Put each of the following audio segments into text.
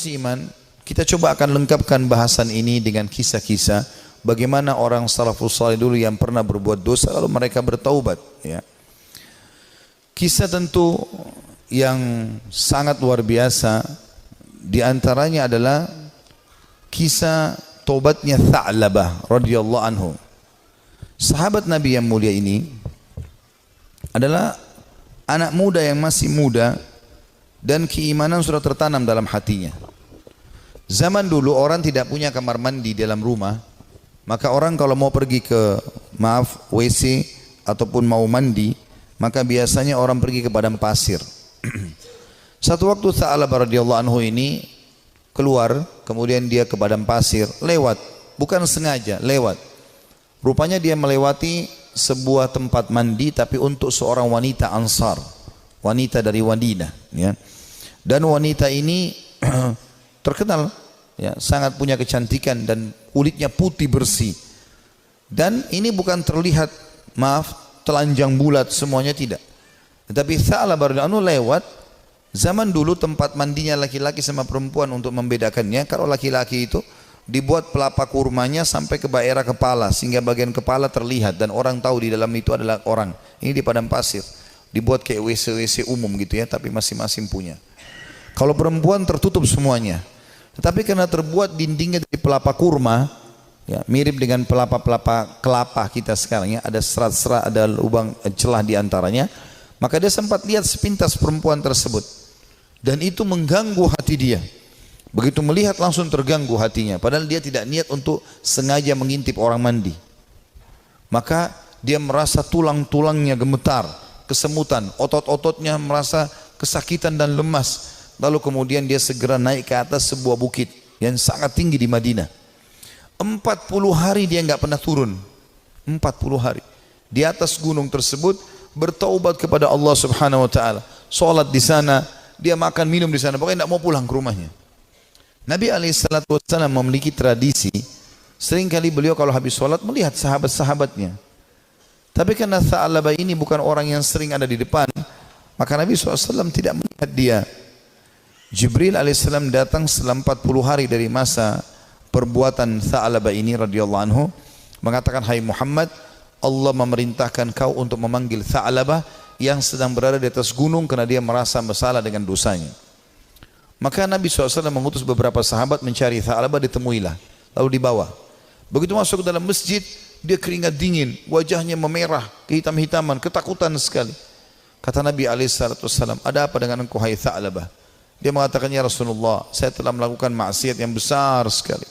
Iman, kita coba akan lengkapkan bahasan ini dengan kisah-kisah bagaimana orang salafus saleh dulu yang pernah berbuat dosa lalu mereka bertaubat, ya. Kisah tentu yang sangat luar biasa di antaranya adalah kisah taubatnya Tha'labah radhiyallahu anhu. Sahabat Nabi yang mulia ini adalah anak muda yang masih muda dan keimanan sudah tertanam dalam hatinya. Zaman dulu orang tidak punya kamar mandi dalam rumah, maka orang kalau mau pergi ke WC ataupun mau mandi, maka biasanya orang pergi ke padang pasir. Satu waktu Tha'labah radhiyallahu anhu ini keluar, kemudian dia ke padang pasir, lewat, bukan sengaja, lewat. Rupanya dia melewati sebuah tempat mandi tapi untuk seorang wanita Ansar, wanita dari Madinah, ya. Dan wanita ini terkenal, ya, sangat punya kecantikan dan kulitnya putih bersih. Dan ini bukan terlihat, telanjang bulat semuanya, tidak. Tetapi Tha'labah radhiyallahu anhu lewat. Zaman dulu tempat mandinya laki-laki sama perempuan untuk membedakannya, kalau laki-laki itu dibuat pelapa kurmanya sampai ke daerah kepala sehingga bagian kepala terlihat dan orang tahu di dalam itu adalah orang. Ini di padang pasir. Dibuat kayak WC-WC umum gitu, ya, tapi masing-masing punya. Kalau perempuan tertutup semuanya. Tetapi karena terbuat dindingnya dari pelapa kurma, ya, mirip dengan pelapa-pelapa kelapa kita sekarang, ya, ada serat-serat, ada lubang celah di antaranya, maka dia sempat lihat sepintas perempuan tersebut. Dan itu mengganggu hati dia. Begitu melihat langsung terganggu hatinya, padahal dia tidak niat untuk sengaja mengintip orang mandi. Maka dia merasa tulang-tulangnya gemetar, kesemutan, otot-ototnya merasa kesakitan dan lemas. Lalu kemudian dia segera naik ke atas sebuah bukit yang sangat tinggi di Madinah. 40 hari dia nggak pernah turun. 40 hari di atas gunung tersebut bertaubat kepada Allah Subhanahu Wa Taala. Sholat di sana, dia makan minum di sana, pokoknya tidak mau pulang ke rumahnya. Nabi SAW memiliki tradisi, seringkali beliau kalau habis sholat melihat sahabat-sahabatnya. Tapi karena Tha'labah ini bukan orang yang sering ada di depan, maka Nabi SAW tidak melihat dia. Jibril alaihissalam datang setelah 40 hari dari masa perbuatan Tha'labah ini radhiyallahu anhu, mengatakan, hai Muhammad, Allah memerintahkan kau untuk memanggil Tha'labah yang sedang berada di atas gunung karena dia merasa bersalah dengan dosanya. Maka Nabi SAW mengutus beberapa sahabat mencari Tha'labah, ditemuilah, lalu dibawa. Begitu masuk ke dalam masjid, dia keringat dingin, wajahnya memerah, kehitam-hitaman, ketakutan sekali. Kata Nabi SAW, ada apa dengan engkau hai Tha'labah? Dia mengatakan, ya Rasulullah, saya telah melakukan maksiat yang besar sekali.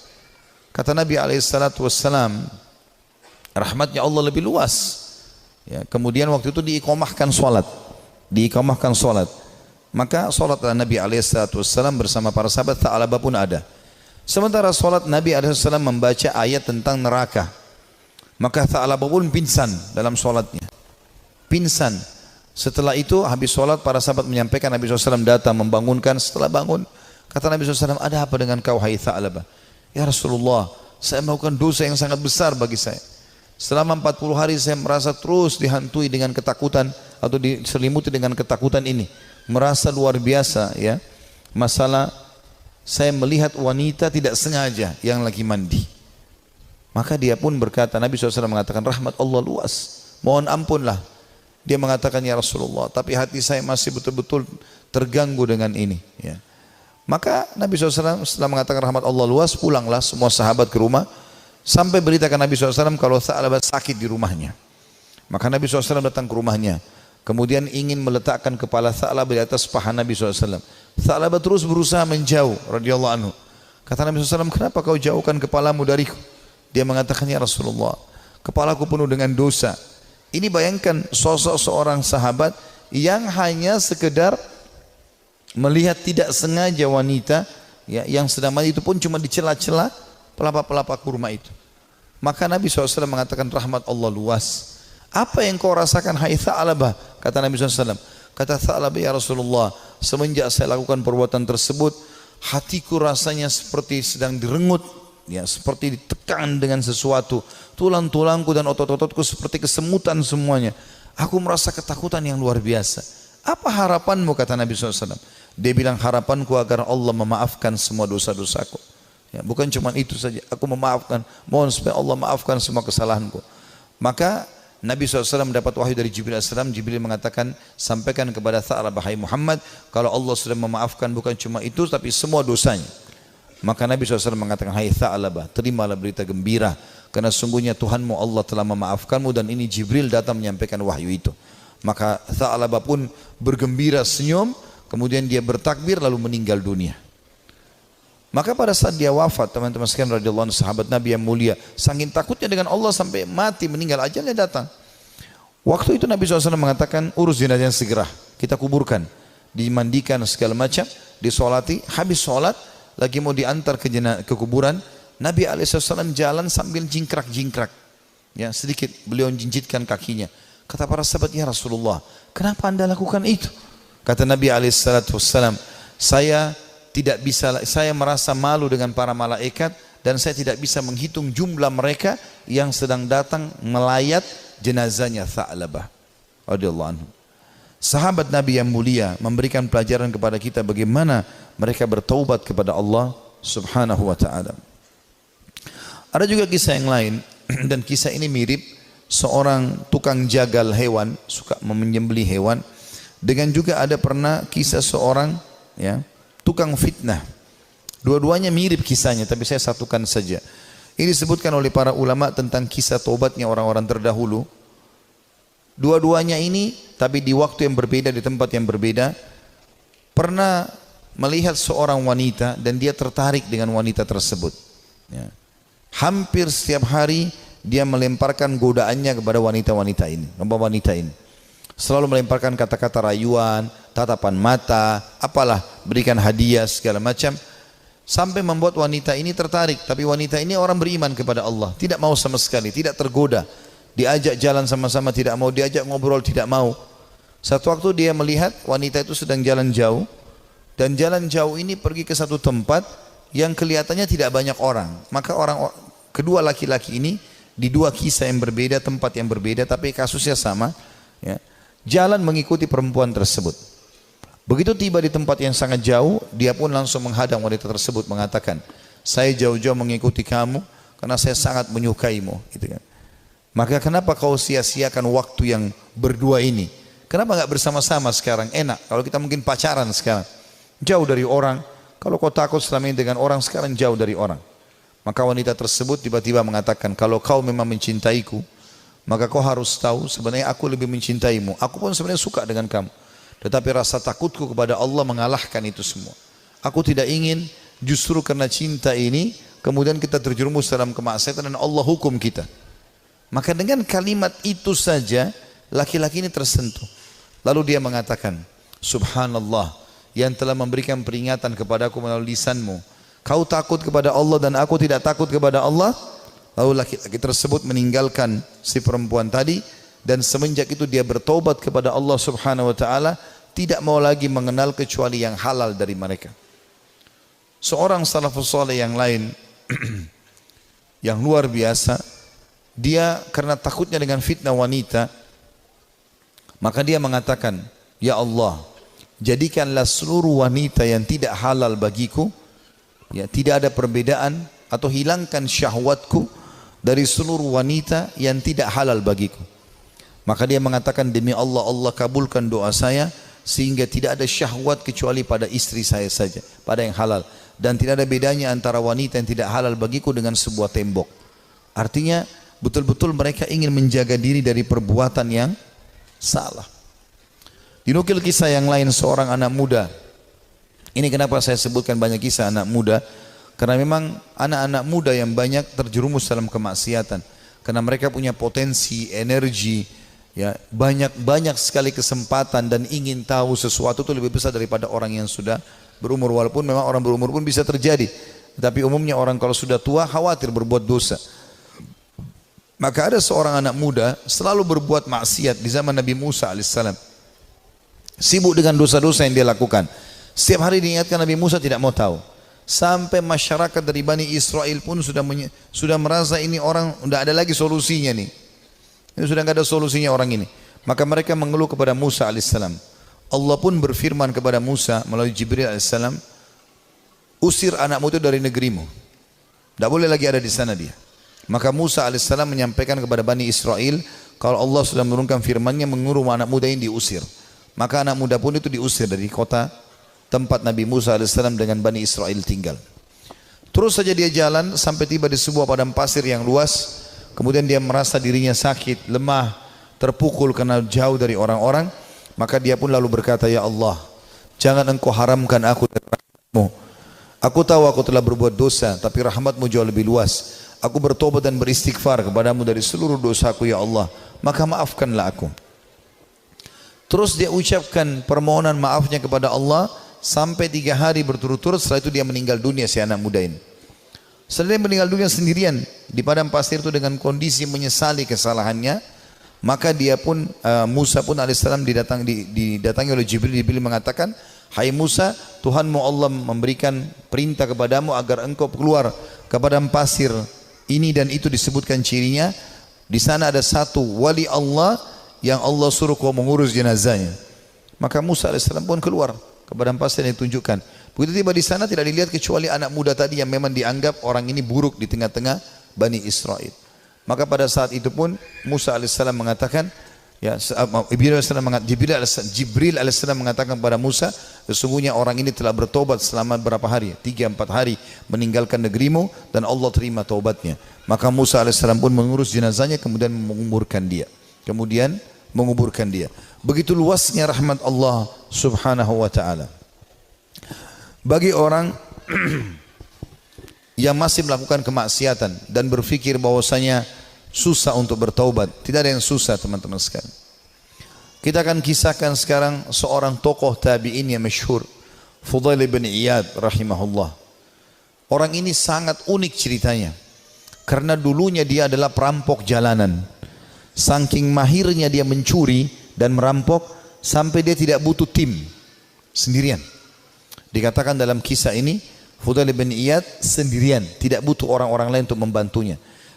Kata Nabi SAW, rahmatnya Allah lebih luas. Ya, kemudian waktu itu diiqamahkan solat, maka solat Nabi SAW bersama para sahabat Tha'labah pun ada. Sementara solat Nabi SAW membaca ayat tentang neraka, maka Tha'labah pun pingsan dalam solatnya, pingsan. Setelah itu habis solat para sahabat menyampaikan, Nabi SAW datang membangunkan. Setelah bangun kata Nabi SAW, ada apa dengan kau hai Tha'labah? Ya Rasulullah, saya melakukan dosa yang sangat besar bagi saya. Selama 40 hari saya merasa terus dihantui dengan ketakutan atau diselimuti dengan ketakutan ini. Merasa luar biasa, ya. Masalah saya melihat wanita tidak sengaja yang lagi mandi. Maka dia pun berkata, Nabi SAW mengatakan, rahmat Allah luas, mohon ampunlah. Dia mengatakan, ya Rasulullah, tapi hati saya masih betul-betul terganggu dengan ini, ya. Maka Nabi SAW setelah mengatakan rahmat Allah luas, pulanglah semua sahabat ke rumah. Sampai beritakan Nabi SAW kalau Tha'labah sakit di rumahnya. Maka Nabi SAW datang ke rumahnya, kemudian ingin meletakkan kepala Tha'labah di atas paha Nabi SAW. Tha'labah terus berusaha menjauh radhiyallahu anhu. Kata Nabi SAW, kenapa kau jauhkan kepalamu dariku? Dia mengatakan, ya Rasulullah, kepalaku penuh dengan dosa. Ini bayangkan sosok seorang sahabat yang hanya sekedar melihat tidak sengaja wanita, ya, yang sedang mandi, itu pun cuma di celah-celah pelapa-pelapa kurma itu. Maka Nabi SAW mengatakan, rahmat Allah luas. Apa yang kau rasakan hai Tha'labah? Kata Nabi SAW. Kata Tha'labah, ya Rasulullah, semenjak saya lakukan perbuatan tersebut, hatiku rasanya seperti sedang direngut, ya, seperti ditekan dengan sesuatu. Tulang-tulangku dan otot-ototku seperti kesemutan semuanya. Aku merasa ketakutan yang luar biasa. Apa harapanmu, kata Nabi SAW. Dia bilang, harapanku agar Allah memaafkan semua dosa-dosaku. Ya, bukan cuma itu saja, aku memaafkan, mohon supaya Allah maafkan semua kesalahanku. Maka Nabi SAW mendapat wahyu dari Jibril AS. Jibril mengatakan, sampaikan kepada Tha'labah, hai Muhammad, kalau Allah sudah memaafkan bukan cuma itu, tapi semua dosanya. Maka Nabi SAW mengatakan, hai Tha'labah, terimalah berita gembira, karena sungguhnya Tuhanmu Allah telah memaafkanmu, dan ini Jibril datang menyampaikan wahyu itu. Maka Tha'labah pun bergembira, senyum, kemudian dia bertakbir lalu meninggal dunia. Maka pada saat dia wafat, teman-teman sekalian radhiyallahu anhu, sahabat Nabi yang mulia, saking takutnya dengan Allah sampai mati, meninggal, ajalnya datang. Waktu itu Nabi SAW mengatakan, urus jenazahnya segera, kita kuburkan, dimandikan segala macam, disolati. Habis sholat, lagi mau diantar ke kuburan, Nabi SAW jalan sambil jingkrak-jingkrak, ya sedikit beliau jinjitkan kakinya. Kata para sahabat, ya Rasulullah, kenapa anda lakukan itu? Kata Nabi SAW, saya merasa malu dengan para malaikat, dan saya tidak bisa menghitung jumlah mereka yang sedang datang melayat jenazahnya Tha'labah radhiyallahu anhu. Sahabat Nabi yang mulia memberikan pelajaran kepada kita bagaimana mereka bertaubat kepada Allah Subhanahu wa taala. Ada juga kisah yang lain dan kisah ini mirip, seorang tukang jagal hewan, suka menyembelih hewan, dengan juga ada pernah kisah seorang ya tukang fitnah. Dua-duanya mirip kisahnya, tapi saya satukan saja. Ini disebutkan oleh para ulama tentang kisah taubatnya orang-orang terdahulu. Dua-duanya ini, tapi di waktu yang berbeda, di tempat yang berbeda, pernah melihat seorang wanita dan dia tertarik dengan wanita tersebut. Ya. Hampir setiap hari dia melemparkan godaannya kepada wanita-wanita ini. Selalu melemparkan kata-kata rayuan, tatapan mata, apalah, berikan hadiah segala macam, sampai membuat wanita ini tertarik. Tapi wanita ini orang beriman kepada Allah, tidak mau sama sekali, tidak tergoda. Diajak jalan sama-sama tidak mau, diajak ngobrol tidak mau. Satu waktu dia melihat wanita itu sedang jalan jauh, dan jalan jauh ini pergi ke satu tempat yang kelihatannya tidak banyak orang. Maka kedua laki-laki ini di dua kisah yang berbeda, tempat yang berbeda, tapi kasusnya sama, ya, jalan mengikuti perempuan tersebut. Begitu tiba di tempat yang sangat jauh, dia pun langsung menghadang wanita tersebut, mengatakan, saya jauh-jauh mengikuti kamu karena saya sangat menyukaimu, gitu kan. Maka kenapa kau sia-siakan waktu yang berdua ini? Kenapa nggak bersama-sama sekarang? Enak kalau kita mungkin pacaran sekarang, jauh dari orang. Kalau kau takut selama ini dengan orang, sekarang jauh dari orang. Maka wanita tersebut tiba-tiba mengatakan, kalau kau memang mencintaiku, maka kau harus tahu sebenarnya aku lebih mencintaimu. Aku pun sebenarnya suka dengan kamu, tetapi rasa takutku kepada Allah mengalahkan itu semua. Aku tidak ingin justru karena cinta ini kemudian kita terjerumus dalam kemaksiatan dan Allah hukum kita. Maka dengan kalimat itu saja laki-laki ini tersentuh. Lalu dia mengatakan, subhanallah, yang telah memberikan peringatan kepadaku melalui lisanmu. Kau takut kepada Allah dan aku tidak takut kepada Allah. Lalu laki-laki tersebut meninggalkan si perempuan tadi, dan semenjak itu dia bertobat kepada Allah Subhanahu wa taala, tidak mau lagi mengenal kecuali yang halal dari mereka. Seorang salafus saleh yang lain yang luar biasa, dia karena takutnya dengan fitnah wanita, maka dia mengatakan, ya Allah, jadikanlah seluruh wanita yang tidak halal bagiku, ya tidak ada perbedaan, atau hilangkan syahwatku dari seluruh wanita yang tidak halal bagiku. Maka dia mengatakan, demi Allah, Allah kabulkan doa saya sehingga tidak ada syahwat kecuali pada istri saya saja, pada yang halal, dan tidak ada bedanya antara wanita yang tidak halal bagiku dengan sebuah tembok. Artinya betul-betul mereka ingin menjaga diri dari perbuatan yang salah. Dinukil kisah yang lain, seorang anak muda. Ini kenapa saya sebutkan banyak kisah anak muda, karena memang anak-anak muda yang banyak terjerumus dalam kemaksiatan. Karena mereka punya potensi, energi, ya, banyak sekali kesempatan, dan ingin tahu sesuatu itu lebih besar daripada orang yang sudah berumur. Walaupun memang orang berumur pun bisa terjadi, tapi umumnya orang kalau sudah tua khawatir berbuat dosa. Maka ada seorang anak muda selalu berbuat maksiat di zaman Nabi Musa alaihissalam. Sibuk dengan dosa-dosa yang dia lakukan. Setiap hari diingatkan, Nabi Musa tidak mau tahu. Sampai masyarakat dari Bani Israel pun sudah merasa ini orang tidak ada lagi solusinya nih. Ini sudah tidak ada solusinya orang ini. Maka mereka mengeluh kepada Musa alaihissalam. Allah pun berfirman kepada Musa melalui Jibril alaihissalam, usir anakmu itu dari negerimu. Tidak boleh lagi ada di sana dia. Maka Musa alaihissalam menyampaikan kepada Bani Israel, kalau Allah sudah menurunkan firman-Nya menyuruh anak muda ini diusir. Maka anak muda pun itu diusir dari kota tempat Nabi Musa alaihissalam dengan Bani Israel tinggal. Terus saja dia jalan sampai tiba di sebuah padang pasir yang luas. Kemudian dia merasa dirinya sakit, lemah, terpukul karena jauh dari orang-orang. Maka dia pun lalu berkata, ya Allah, jangan engkau haramkan aku dari rahmat-Mu. Aku tahu aku telah berbuat dosa, tapi rahmat-Mu jauh lebih luas. Aku bertobat dan beristighfar kepadamu dari seluruh dosaku ya Allah, maka maafkanlah aku. Terus dia ucapkan permohonan maafnya kepada Allah sampai 3 hari berturut-turut. Setelah itu dia meninggal dunia, si anak muda ini. Setelah dia meninggal dunia sendirian di padang pasir itu dengan kondisi menyesali kesalahannya, maka dia pun Musa pun alaihissalam didatangi oleh Jibril. Jibril mengatakan, hai Musa, Tuhanmu Allah memberikan perintah kepadamu agar engkau keluar ke padang pasir. Ini dan itu disebutkan cirinya. Di sana ada satu wali Allah yang Allah suruh kau mengurus jenazahnya. Maka Musa alaihissalam pun keluar ke padang pasir yang ditunjukkan. Begitu tiba di sana tidak dilihat kecuali anak muda tadi yang memang dianggap orang ini buruk di tengah-tengah Bani Israel. Maka pada saat itu pun Musa alaihissalam mengatakan, ya, Jibril alaihissalam mengatakan kepada Musa, sesungguhnya orang ini telah bertobat selama berapa hari? 3-4 hari meninggalkan negerimu dan Allah terima taubatnya. Maka Musa alaihissalam pun mengurus jenazahnya kemudian menguburkan dia. Begitu luasnya rahmat Allah subhanahu wa ta'ala. Bagi orang yang masih melakukan kemaksiatan dan berpikir bahwasanya susah untuk bertaubat, tidak ada yang susah teman-teman sekalian. Kita akan kisahkan sekarang seorang tokoh tabi'in yang masyhur, Fudail bin Iyad rahimahullah. Orang ini sangat unik ceritanya, karena dulunya dia adalah perampok jalanan. Saking mahirnya dia mencuri dan merampok sampai dia tidak butuh tim, sendirian. Dikatakan dalam kisah ini, Fudail bin Iyad sendirian, tidak butuh orang-orang lain untuk membantunya.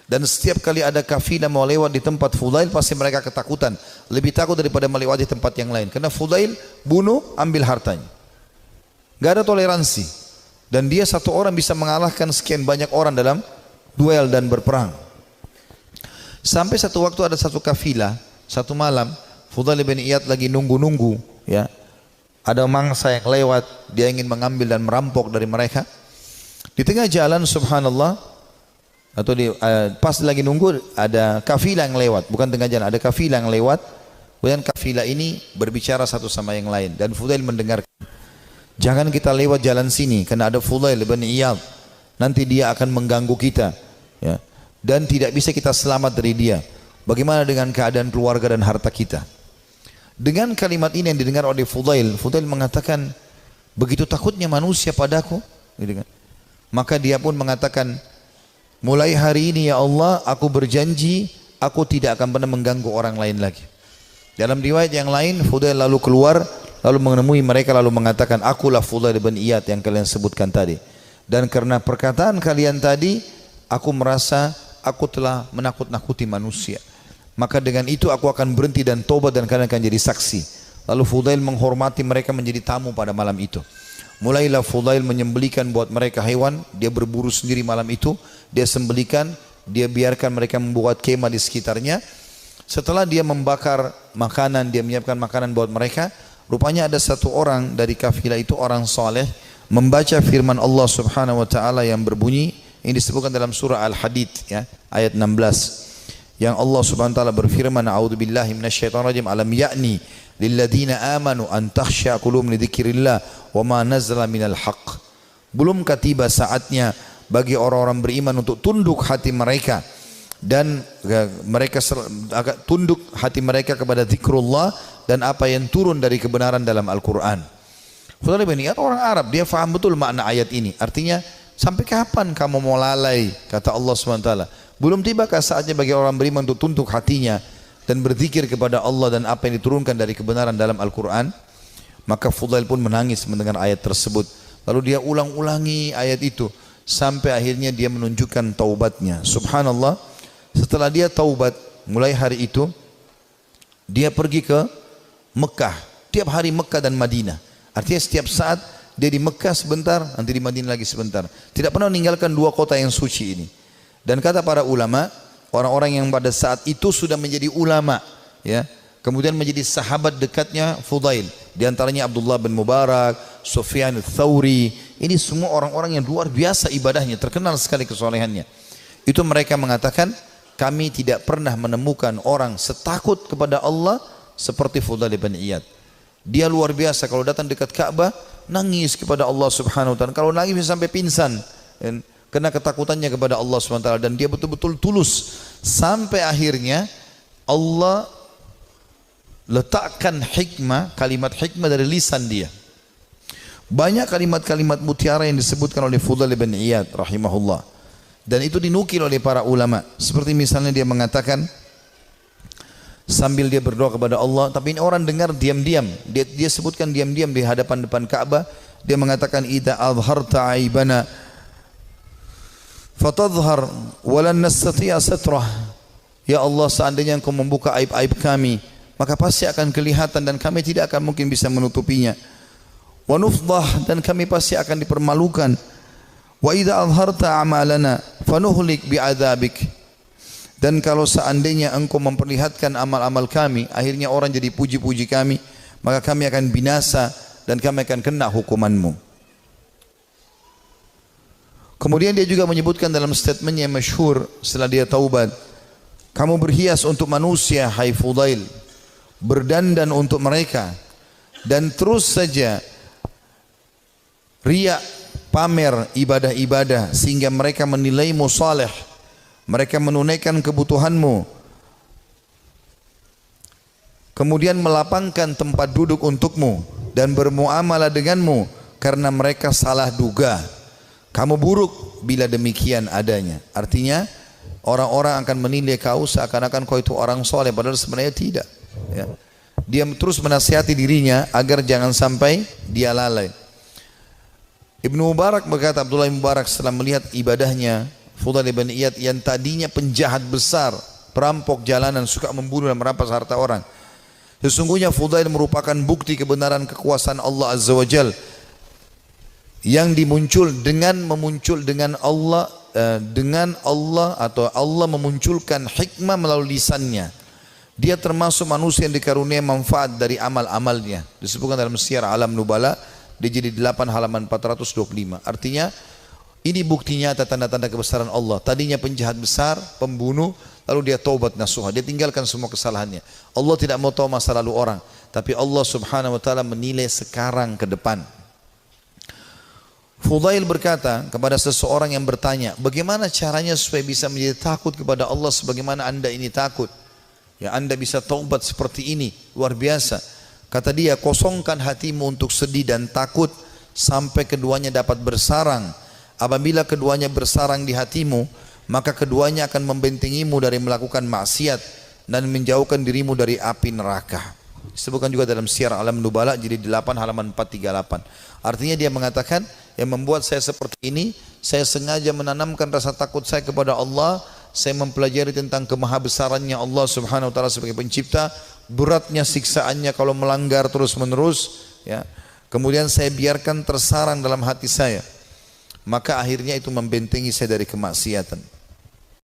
Dan setiap kali ada kafilah mau lewat di tempat Fudail, pasti mereka ketakutan. Lebih takut daripada melewati tempat yang lain. Karena Fudail bunuh, ambil hartanya. Gak ada toleransi. Dan dia satu orang bisa mengalahkan sekian banyak orang dalam duel dan berperang. Sampai satu waktu ada satu kafilah, satu malam, Fudail bin Iyad lagi nunggu-nunggu, ya. Ada mangsa yang lewat, dia ingin mengambil dan merampok dari mereka. Di tengah jalan, subhanallah, atau pas lagi nunggu, ada kafilah yang lewat, bukan tengah jalan, ada kafilah yang lewat. Kemudian kafilah ini berbicara satu sama yang lain, dan Fudail mendengarkan. Jangan kita lewat jalan sini, karena ada Fudail bin Iyad, nanti dia akan mengganggu kita, ya. Dan tidak bisa kita selamat dari dia. Bagaimana dengan keadaan keluarga dan harta kita? Dengan kalimat ini yang didengar oleh Fudail, Fudail mengatakan, begitu takutnya manusia padaku, gitu kan. Maka dia pun mengatakan, mulai hari ini ya Allah, aku berjanji aku tidak akan pernah mengganggu orang lain lagi. Dalam riwayat yang lain, Fudail lalu keluar, lalu menemui mereka, lalu mengatakan, akulah Fudail bin Iyad yang kalian sebutkan tadi. Dan karena perkataan kalian tadi, aku merasa aku telah menakut-nakuti manusia. Maka dengan itu aku akan berhenti dan tobat dan kalian akan jadi saksi. Lalu Fudail menghormati mereka menjadi tamu pada malam itu. Mulailah Fudail menyembelikan buat mereka hewan. Dia berburu sendiri malam itu. Dia sembelikan, dia biarkan mereka membuat kemah di sekitarnya. Setelah dia membakar makanan, dia menyiapkan makanan buat mereka. Rupanya ada satu orang dari kafilah itu, orang saleh, membaca firman Allah subhanahu wa ta'ala yang berbunyi, ini disebutkan dalam surah Al-Hadid, ya, ayat 16. Yang Allah subhanahu wa ta'ala berfirman, a'udzubillahi minasyaitonirrajim, alam ya'ni lilladina amanu an takhsha qulubuhum li dzikrillah wa ma nazala minal haqq. Belumkah tiba saatnya bagi orang-orang beriman untuk tunduk hati mereka dan mereka tunduk hati mereka kepada zikrullah dan apa yang turun dari kebenaran dalam Al-Quran. Fudail bin Iyad orang Arab, dia faham betul makna ayat ini. Artinya, sampai kapan kamu mau lalai, kata Allah subhanahu wa ta'ala. Belum tibakah saatnya bagi orang beriman untuk tunduk hatinya dan berzikir kepada Allah dan apa yang diturunkan dari kebenaran dalam Al-Quran? Maka Fudail pun menangis mendengar ayat tersebut. Lalu dia ulang-ulangi ayat itu sampai akhirnya dia menunjukkan taubatnya. Subhanallah, setelah dia taubat, mulai hari itu dia pergi ke Mekah tiap hari Mekah dan Madinah. Artinya setiap saat dia di Mekah sebentar, nanti di Madinah lagi sebentar. Tidak pernah meninggalkan dua kota yang suci ini. Dan kata para ulama, orang-orang yang pada saat itu sudah menjadi ulama, ya, kemudian menjadi sahabat dekatnya Fudail. Di antaranya Abdullah bin Mubarak, Sufyan al-Thawri. Ini semua orang-orang yang luar biasa ibadahnya, terkenal sekali kesolehannya. Itu mereka mengatakan, kami tidak pernah menemukan orang setakut kepada Allah seperti Fudail bin Iyad. Dia luar biasa, kalau datang dekat Ka'bah nangis kepada Allah Subhanahu wa taala. Kalau nangis bisa sampai pingsan karena ketakutannya kepada Allah Subhanahu wa taala, dan dia betul-betul tulus sampai akhirnya Allah letakkan hikmah, kalimat hikmah dari lisan dia. Banyak kalimat-kalimat mutiara yang disebutkan oleh Fudail bin Iyad rahimahullah, dan itu dinukil oleh para ulama. Seperti misalnya dia mengatakan sambil dia berdoa kepada Allah, tapi ini orang dengar diam-diam. Dia sebutkan diam-diam di hadapan depan Ka'bah. Dia mengatakan, idza azharta aibana fatadhhar walan nastati'a satrah. Ya Allah, seandainya Engkau membuka aib-aib kami, maka pasti akan kelihatan dan kami tidak akan mungkin bisa menutupinya. Wa nufdah, dan kami pasti akan dipermalukan. Wa idza azharta a'malana fanuhlik bi'adzabik. Dan kalau seandainya Engkau memperlihatkan amal-amal kami, akhirnya orang jadi puji-puji kami, maka kami akan binasa dan kami akan kena hukuman-Mu. Kemudian dia juga menyebutkan dalam statementnya yang masyhur setelah dia taubat, kamu berhias untuk manusia, hai Fudail, berdandan untuk mereka, dan terus saja riya, pamer ibadah-ibadah sehingga mereka menilaimu saleh. Mereka menunaikan kebutuhanmu, kemudian melapangkan tempat duduk untukmu dan bermuamalah denganmu karena mereka salah duga. Kamu buruk bila demikian adanya. Artinya orang-orang akan menilai kau seakan-akan kau itu orang soleh, padahal sebenarnya tidak, ya. Dia terus menasihati dirinya agar jangan sampai dia lalai. Ibnu Mubarak berkata, Abdullah bin Mubarak setelah melihat ibadahnya Fudail bin Iyad yang tadinya penjahat besar, perampok jalanan, suka membunuh dan merampas harta orang, sesungguhnya Fudail merupakan bukti kebenaran kekuasaan Allah Azza wa Jal yang dimuncul dengan Allah atau Allah memunculkan hikmah melalui lisannya. Dia termasuk manusia yang dikaruniai manfaat dari amal-amalnya. Disebutkan dalam Syiar Alam Nubala di jilid 8 halaman 425. Artinya ini bukti nyata tanda-tanda kebesaran Allah. Tadinya penjahat besar, pembunuh, lalu dia taubat nasuha. Dia tinggalkan semua kesalahannya. Allah tidak mau tahu masa lalu orang, tapi Allah Subhanahu wa taala menilai sekarang ke depan. Fudail berkata kepada seseorang yang bertanya, bagaimana caranya supaya bisa menjadi takut kepada Allah sebagaimana Anda ini takut? Ya, Anda bisa taubat seperti ini, luar biasa. Kata dia, kosongkan hatimu untuk sedih dan takut sampai keduanya dapat bersarang. Apabila keduanya bersarang di hatimu, maka keduanya akan membentengimu dari melakukan maksiat dan menjauhkan dirimu dari api neraka. Disebutkan juga dalam Syiar Alam Nubala jilid 8 halaman 438. Artinya dia mengatakan, yang membuat saya seperti ini, saya sengaja menanamkan rasa takut saya kepada Allah. Saya mempelajari tentang kemahabesarannya Allah Subhanahu wa taala sebagai pencipta, beratnya siksaannya kalau melanggar terus-menerus, ya. Kemudian saya biarkan tersarang dalam hati saya. Maka akhirnya itu membentengi saya dari kemaksiatan.